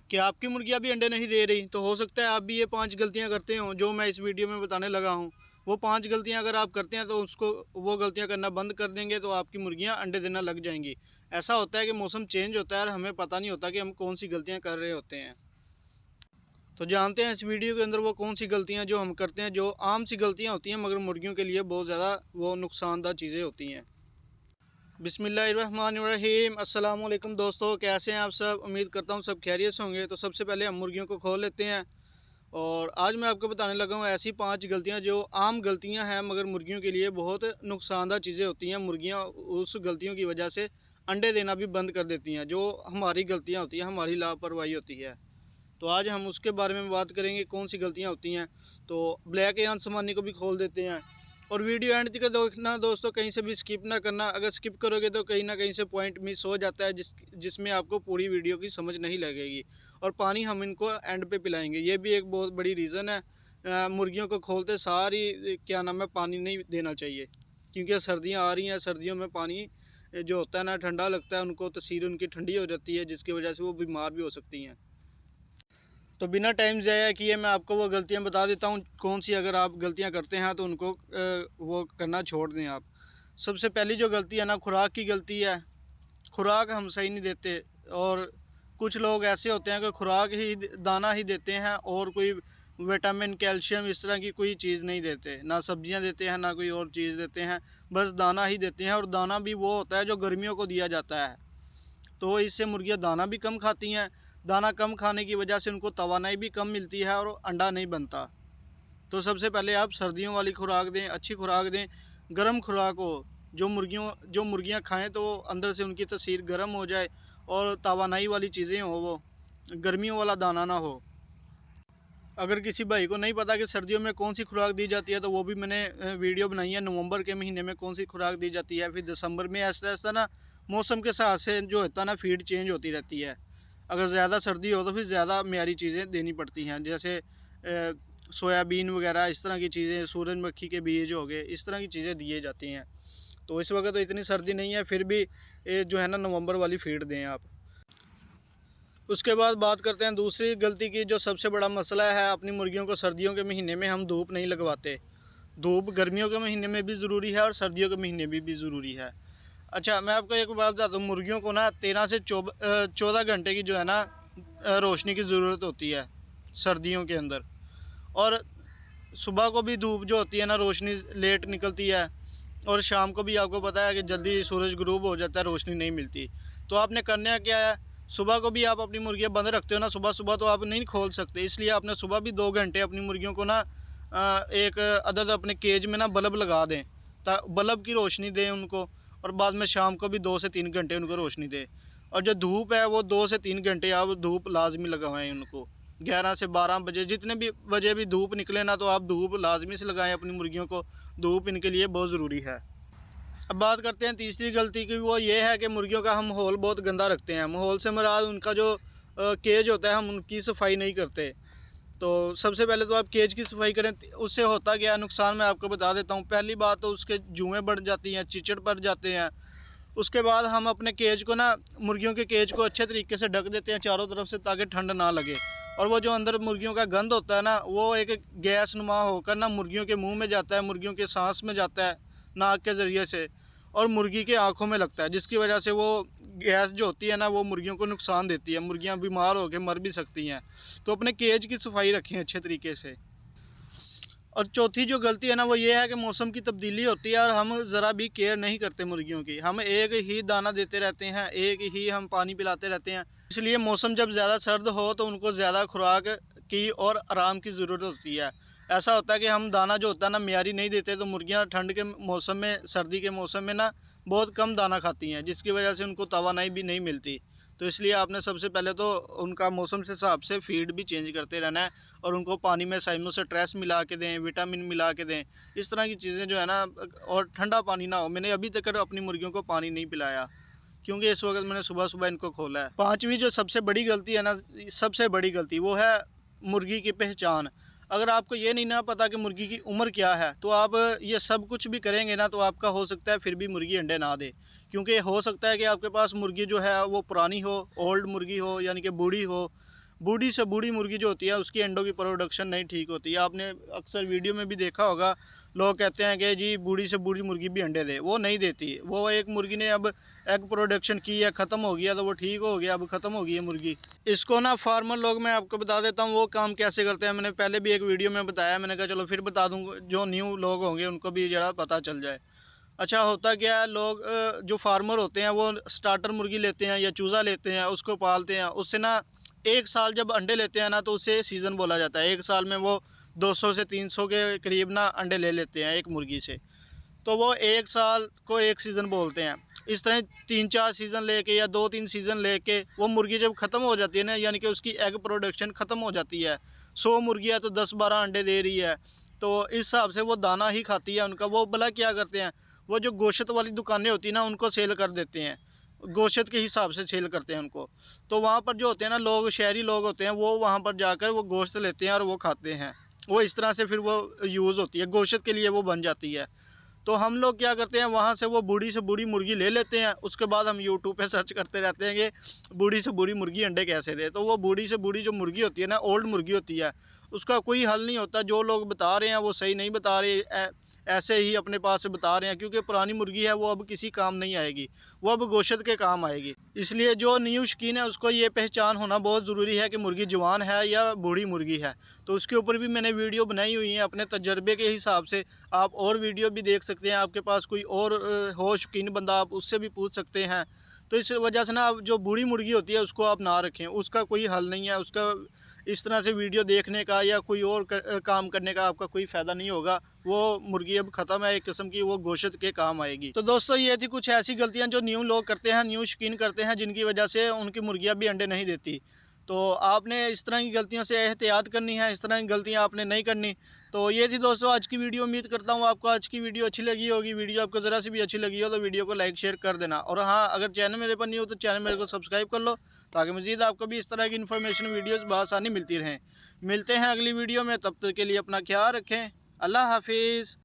कि आपकी मुर्गियाँ भी अंडे नहीं दे रही, तो हो सकता है आप भी ये 5 गलतियाँ करते हो जो मैं इस वीडियो में बताने लगा हूँ। वो 5 गलतियाँ अगर आप करते हैं तो उसको वो गलतियाँ करना बंद कर देंगे तो आपकी मुर्गियाँ अंडे देना लग जाएंगी। ऐसा होता है कि मौसम चेंज होता है और हमें पता नहीं होता कि हम कौन सी गलतियाँ कर रहे होते हैं। तो जानते हैं इस वीडियो के अंदर वो कौन सी गलतियाँ जो हम करते हैं, जो आम सी गलतियाँ होती हैं मगर मुर्गियों के लिए बहुत ज़्यादा वो नुकसानदायक चीज़ें होती हैं। बिस्मिल्लाहिर्रहमानिर्रहीम। अस्सलाम वालेकुम दोस्तों, कैसे हैं आप सब? उम्मीद करता हूँ सब खैरियत से होंगे। तो सबसे पहले हम मुर्गियों को खोल लेते हैं और आज मैं आपको बताने लगा हूँ ऐसी 5 गलतियाँ जो आम गलतियाँ हैं मगर मुर्गियों के लिए बहुत नुकसानदायक चीज़ें होती हैं। मुर्गियाँ उस गलतियों की वजह से अंडे देना भी बंद कर देती हैं, जो हमारी गलतियाँ होती हैं, हमारी लापरवाही होती है। तो आज हम उसके बारे में बात करेंगे कौन सी गलतियाँ होती हैं। तो ब्लैक आसमानी को भी खोल देते हैं और वीडियो एंड तक देखना दोस्तों, कहीं से भी स्किप ना करना। अगर स्किप करोगे तो कहीं ना कहीं से पॉइंट मिस हो जाता है जिसमें आपको पूरी वीडियो की समझ नहीं लगेगी। और पानी हम इनको एंड पे पिलाएंगे, ये भी एक बहुत बड़ी रीज़न है। मुर्गियों को खोलते सारी क्या नाम है पानी नहीं देना चाहिए, क्योंकि सर्दियाँ आ रही हैं। सर्दियों में पानी जो होता है ना ठंडा लगता है, उनको तसीर उनकी ठंडी हो जाती है, जिसकी वजह से वो बीमार भी हो सकती हैं। तो बिना टाइम ज़ाया किए मैं आपको वो गलतियां बता देता हूं कौन सी अगर आप गलतियां करते हैं तो उनको वो करना छोड़ दें आप। सबसे पहली जो गलती है ना, खुराक की गलती है। खुराक हम सही नहीं देते और कुछ लोग ऐसे होते हैं कि खुराक ही दाना ही देते हैं और कोई विटामिन कैल्शियम इस तरह की कोई चीज़ नहीं देते, ना सब्जियां देते हैं ना कोई और चीज़ देते हैं, बस दाना ही देते हैं। और दाना भी वो होता है जो गर्मियों को दिया जाता है, तो इससे मुर्गियाँ दाना भी कम खाती हैं। दाना कम खाने की वजह से उनको तवानाई भी कम मिलती है और अंडा नहीं बनता। तो सबसे पहले आप सर्दियों वाली खुराक दें, अच्छी खुराक दें, गर्म खुराक हो, जो मुर्गियाँ खाएं तो अंदर से उनकी तसीर गर्म हो जाए और तवानाई वाली चीज़ें हो, वो गर्मियों वाला दाना ना हो। अगर किसी भाई को नहीं पता कि सर्दियों में कौन सी खुराक दी जाती है तो वो भी मैंने वीडियो बनाई है। नवंबर के महीने में कौन सी खुराक दी जाती है, फिर दिसंबर में। ऐसा ऐसा ना मौसम के हिसाब से जो होता है ना फीड चेंज होती रहती है। अगर ज़्यादा सर्दी हो तो फिर ज़्यादा म्यारी चीज़ें देनी पड़ती हैं, जैसे सोयाबीन वगैरह इस तरह की चीज़ें, सूरजमुखी के बीज हो गए, इस तरह की चीज़ें दिए जाती हैं। तो इस वक्त तो इतनी सर्दी नहीं है, फिर भी जो है ना नवंबर वाली फीड दें आप। उसके बाद बात करते हैं दूसरी गलती की, जो सबसे बड़ा मसला है। अपनी मुर्गियों को सर्दियों के महीने में हम धूप नहीं लगवाते। धूप गर्मियों के महीने में भी ज़रूरी है और सर्दियों के महीने में भी ज़रूरी है। अच्छा, मैं आपको एक बात बताता हूँ, मुर्गियों को ना 13 से 14 घंटे की जो है ना रोशनी की ज़रूरत होती है सर्दियों के अंदर। और सुबह को भी धूप जो होती है ना, रोशनी लेट निकलती है और शाम को भी आपको पता है कि जल्दी सूरज गुरूब हो जाता है, रोशनी नहीं मिलती। तो आपने करना क्या है, सुबह को भी आप अपनी मुर्गियाँ बंद रखते हो ना, सुबह सुबह तो आप नहीं खोल सकते, इसलिए आपने सुबह भी 2 घंटे अपनी मुर्गियों को ना एक अदद अपने केज में ना बल्ब लगा दें, बल्ब की रोशनी दें उनको। और बाद में शाम को भी 2 से 3 घंटे उनको रोशनी दें। और जो धूप है वो 2 से 3 घंटे आप धूप लाजमी लगवाएँ उनको। 11 से 12 बजे जितने भी बजे भी धूप निकले ना, तो आप धूप लाजमी से लगाएं अपनी मुर्गियों को। धूप इनके लिए बहुत ज़रूरी है। अब बात करते हैं तीसरी गलती की, वो ये है कि मुर्गियों का हम माहौल बहुत गंदा रखते हैं। माहौल से मुराद उनका जो केज होता है, हम उनकी सफाई नहीं करते। तो सबसे पहले तो आप केज की सफाई करें। उससे होता क्या नुकसान मैं आपको बता देता हूँ। पहली बात तो उसके जुएँ बढ़ जाती हैं, चिचड़ पड़ जाते हैं। उसके बाद हम अपने केज को ना, मुर्गियों के केज को अच्छे तरीके से ढक देते हैं चारों तरफ से, ताकि ठंड ना लगे। और वो जो अंदर मुर्गियों का गंद होता है ना, वो एक गैस नुमा होकर ना मुर्गियों के मुंह में जाता है, मुर्गियों के सांस में जाता है नाक के ज़रिए से, और मुर्गी के आँखों में लगता है, जिसकी वजह से वो गैस जो होती है ना वो मुर्गियों को नुकसान देती है। मुर्गियाँ बीमार होकर मर भी सकती हैं। तो अपने केज की सफाई रखें अच्छे तरीके से। और चौथी जो गलती है ना, वो ये है कि मौसम की तब्दीली होती है और हम ज़रा भी केयर नहीं करते मुर्गियों की। हम एक ही दाना देते रहते हैं, एक ही हम पानी पिलाते रहते हैं। इसलिए मौसम जब ज़्यादा सर्द हो तो उनको ज़्यादा खुराक की और आराम की ज़रूरत होती है। ऐसा होता है कि हम दाना जो होता है ना म्यारी नहीं देते, तो मुर्गियाँ ठंड के मौसम में, सर्दी के मौसम में ना बहुत कम दाना खाती हैं, जिसकी वजह से उनको तवानाई भी नहीं मिलती। तो इसलिए आपने सबसे पहले तो उनका मौसम से हिसाब से फीड भी चेंज करते रहना है और उनको पानी में साइमो से ट्रेस मिला के दें, विटामिन मिला के दें, इस तरह की चीज़ें जो है ना। और ठंडा पानी ना हो। मैंने अभी तक अपनी मुर्गियों को पानी नहीं पिलाया, क्योंकि इस वक्त मैंने सुबह सुबह इनको खोला है। पांचवी जो सबसे बड़ी गलती है ना, सबसे बड़ी गलती, वो है मुर्गी की पहचान। अगर आपको ये नहीं ना पता कि मुर्गी की उम्र क्या है, तो आप ये सब कुछ भी करेंगे ना, तो आपका हो सकता है फिर भी मुर्गी अंडे ना दे। क्योंकि हो सकता है कि आपके पास मुर्गी जो है वो पुरानी हो, ओल्ड मुर्गी हो, यानी कि बूढ़ी हो, बूढ़ी से बूढ़ी मुर्गी जो होती है उसकी अंडों की प्रोडक्शन नहीं ठीक होती है। आपने अक्सर वीडियो में भी देखा होगा, लोग कहते हैं कि जी बूढ़ी से बूढ़ी मुर्गी भी अंडे दे, वो नहीं देती। वो एक मुर्गी ने अब एग प्रोडक्शन की है, ख़त्म हो गया तो वो ठीक हो गया, अब ख़त्म हो गई है मुर्गी। इसको ना फार्मर लोग, मैं आपको बता देता हूँ वो काम कैसे करते हैं। मैंने पहले भी एक वीडियो में बताया, मैंने कहा चलो फिर बता दूँ, जो न्यू लोग होंगे उनको भी ज़रा पता चल जाए। अच्छा, होता क्या है, लोग जो फार्मर होते हैं वो स्टार्टर मुर्गी लेते हैं या चूज़ा लेते हैं, उसको पालते हैं। उससे ना एक साल जब अंडे लेते हैं ना तो उसे सीज़न बोला जाता है। एक साल में वो 200 से 300 के करीब ना अंडे ले लेते हैं एक मुर्गी से, तो वो एक साल को एक सीज़न बोलते हैं। इस तरह 3-4 सीज़न लेके या 2-3 सीज़न लेके वो मुर्गी जब ख़त्म हो जाती है ना, यानी कि उसकी एग प्रोडक्शन ख़त्म हो जाती है, 100 मुर्गी है तो 10-12 अंडे दे रही है, तो इस हिसाब से वो दाना ही खाती है उनका। वो भला क्या करते हैं, वो जो गोश्त वाली दुकानें होती हैं ना उनको सेल कर देते हैं, गोश्त के हिसाब से सेल करते हैं उनको। तो वहाँ पर जो होते हैं ना लोग, शहरी लोग होते हैं, वो वहाँ पर जाकर वो गोश्त लेते हैं और वो खाते हैं। वो इस तरह से फिर वो यूज़ होती है, गोश्त के लिए वो बन जाती है। तो हम लोग क्या करते हैं, वहाँ से वो बूढ़ी से बूढ़ी मुर्गी ले लेते हैं। उसके बाद हम यूट्यूब पे सर्च करते रहते हैं कि बूढ़ी से बूढ़ी मुर्गी अंडे कैसे दे। तो वो बूढ़ी से बूढ़ी जो मुर्गी होती है ना, ओल्ड मुर्गी होती है, उसका कोई हल नहीं होता। जो लोग बता रहे हैं वो सही नहीं बता रहे, ऐसे ही अपने पास से बता रहे हैं, क्योंकि पुरानी मुर्गी है वो अब किसी काम नहीं आएगी, वो अब गोश्त के काम आएगी। इसलिए जो न्यू शौकीन है उसको ये पहचान होना बहुत ज़रूरी है कि मुर्गी जवान है या बूढ़ी मुर्गी है। तो उसके ऊपर भी मैंने वीडियो बनाई हुई है अपने तजर्बे के हिसाब से। आप और वीडियो भी देख सकते हैं, आपके पास कोई और हो शौकीन बंदा, आप उससे भी पूछ सकते हैं। तो इस वजह से ना आप जो बूढ़ी मुर्गी होती है उसको आप ना रखें, उसका कोई हल नहीं है। उसका इस तरह से वीडियो देखने का या कोई और काम करने का आपका कोई फ़ायदा नहीं होगा। वो मुर्गी अब ख़त्म है एक किस्म की, वो गोश्त के काम आएगी। तो दोस्तों ये थी कुछ ऐसी गलतियाँ जो न्यू लोग करते हैं, न्यू शौकीन करते हैं, जिनकी वजह से उनकी मुर्गियाँ भी अंडे नहीं देती। तो आपने इस तरह की गलतियों से एहतियात करनी है, इस तरह की गलतियाँ आपने नहीं करनी। तो ये थी दोस्तों आज की वीडियो। उम्मीद करता हूँ आपको आज की वीडियो अच्छी लगी होगी। वीडियो आपको ज़रा सी भी अच्छी लगी हो तो वीडियो को लाइक शेयर कर देना। और हाँ, अगर चैनल मेरे पर नहीं हो तो चैनल मेरे को सब्सक्राइब कर लो, ताकि मज़ीद आपको भी इस तरह की इन्फॉर्मेशन वीडियोज़ बआसानी मिलती रहें। मिलते हैं अगली वीडियो में, तब तक के लिए अपना ख्याल रखें। अल्लाह हाफिज़।